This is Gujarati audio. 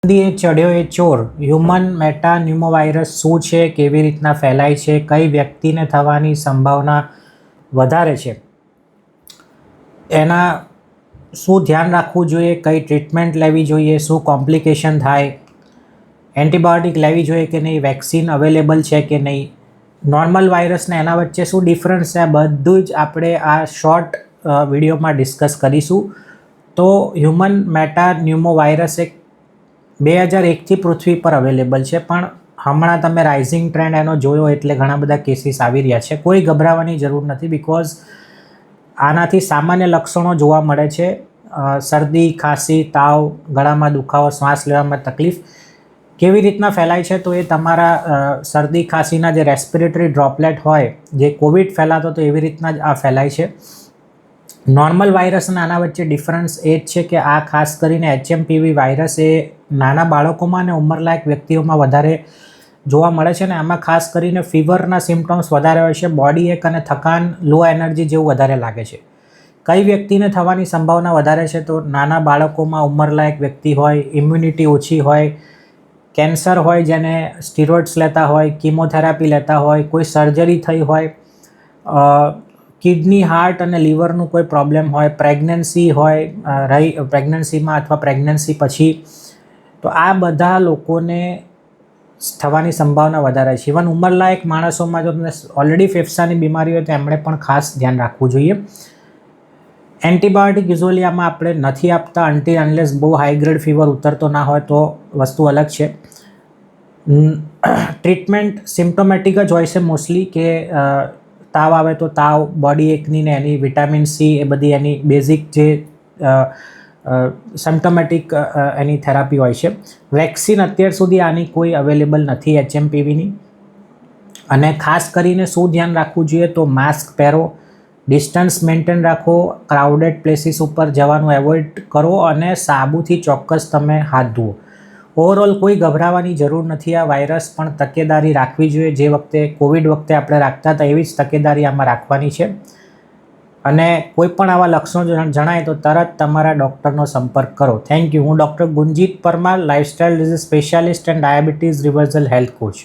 એ ચડ્યો એ ચોર હ્યુમન મેટાન્યુમોવાયરસ શું છે, કેવી રીતના ફેલાય છે, કઈ વ્યક્તિને થવાની સંભાવના વધારે છે, એના શું ધ્યાન રાખવું જોઈએ, કઈ ટ્રીટમેન્ટ લેવી જોઈએ, શું કોમ્પ્લિકેશન થાય, એન્ટીબાયોટિક લેવી જોઈએ કે નહીં, વેક્સિન અવેલેબલ છે કે નહીં, નોર્મલ વાયરસને એના વચ્ચે શું ડિફરન્સ છે, આ બધું જ આપણે આ શોર્ટ વિડીયોમાં ડિસ્કસ કરીશું. તો હ્યુમન મેટાન્યુમોવાયરસ એક 2001થી પૃથ્વી પર અવેલેબલ છે, પણ હમણાં તમે રાઇઝિંગ ટ્રેન્ડ એનો જોયો એટલે ઘણા બધા કેસીસ આવી રહ્યા છે. કોઈ ગભરાવાની જરૂર નથી, બિકોઝ આનાથી સામાન્ય લક્ષણો જોવા મળે છે. શરદી, ખાંસી, તાવ, ગળામાં દુખાવો, શ્વાસ લેવામાં તકલીફ. કેવી રીતના ફેલાય છે તો એ તમારા શરદી ખાંસીના જે રેસ્પિરેટરી ડ્રોપલેટ હોય, જે કોવિડ ફેલાતો તો એવી રીતના જ આ ફેલાય છે. નોર્મલ વાયરસ અને આના વચ્ચે ડિફરન્સ એ જ છે કે આ ખાસ કરીને HMPV વાયરસ એ નાના બાળકોમાં અને ઉંમરલાયક વ્યક્તિઓમાં વધારે જોવા મળે છે, ને આમાં ખાસ કરીને ફીવરના સિમ્ટમ્સ વધારે હોય છે, બોડી એક અને થકાન, લો એનર્જી જેવું વધારે લાગે છે. કઈ વ્યક્તિને થવાની સંભાવના વધારે છે તો નાના બાળકોમાં, ઉંમરલાયક વ્યક્તિ હોય, ઇમ્યુનિટી ઓછી હોય, કેન્સર હોય જેને સ્ટીરોઇડ્સ લેતા હોય, કીમોથેરાપી લેતા હોય, કોઈ સર્જરી થઈ હોય, કિડની, હાર્ટ અને લીવરનું કોઈ પ્રોબ્લેમ હોય, પ્રેગ્નન્સી હોય, પ્રેગ્નન્સીમાં અથવા પ્રેગ્નન્સી પછી, તો આ બધા લોકોને થવાની સંભાવના વધારે છે. ઇવન ઉંમરલાયક માણસોમાં જો તમને ઓલરેડી ફેફસાની બીમારી હોય તો એમણે પણ ખાસ ધ્યાન રાખવું જોઈએ. એન્ટીબાયોટિક યુઝ્યુઅલી આમાં આપણે નથી આપતા અનટિલ અનલેસ બહુ હાઈ ગ્રેડ ફીવર ઉતરતો ના હોય તો વસ્તુ અલગ છે. ટ્રીટમેન્ટ સિમ્પ્ટોમેટિક જ હોય છે મોસ્ટલી, કે તાવ આવે તો તાવ, બોડી એકની ને એની વિટામિન સી એ બધી એની બેઝિક જે સિમ્પ્ટોમેટિક એની થેરાપી હોય છે. વેક્સિન અત્યાર સુધી આની કોઈ અવેલેબલ નથી HMPVની. અને ખાસ કરીને શું ધ્યાન રાખવું જોઈએ તો માસ્ક પહેરો, ડિસ્ટન્સ મેન્ટેન રાખો, ક્રાઉડેડ પ્લેસીસ ઉપર જવાનું એવોઇડ કરો અને સાબુથી ચોક્કસ તમે હાથ ધુઓ. ઓવરઓલ કોઈ ગભરાવાની જરૂર નથી. આ વાયરસ પણ તકેદારી રાખવી જોઈએ, જે વખતે કોવિડ વખતે આપણે રાખતા હતા એવી જ તકેદારી આમાં રાખવાની છે. અને કોઈ પણ આવા લક્ષણો જણાય તો તરત તમારા ડૉક્ટરનો સંપર્ક કરો. Thank you. હું doctor Gunjit Parmar, lifestyle disease specialist and diabetes reversal health coach.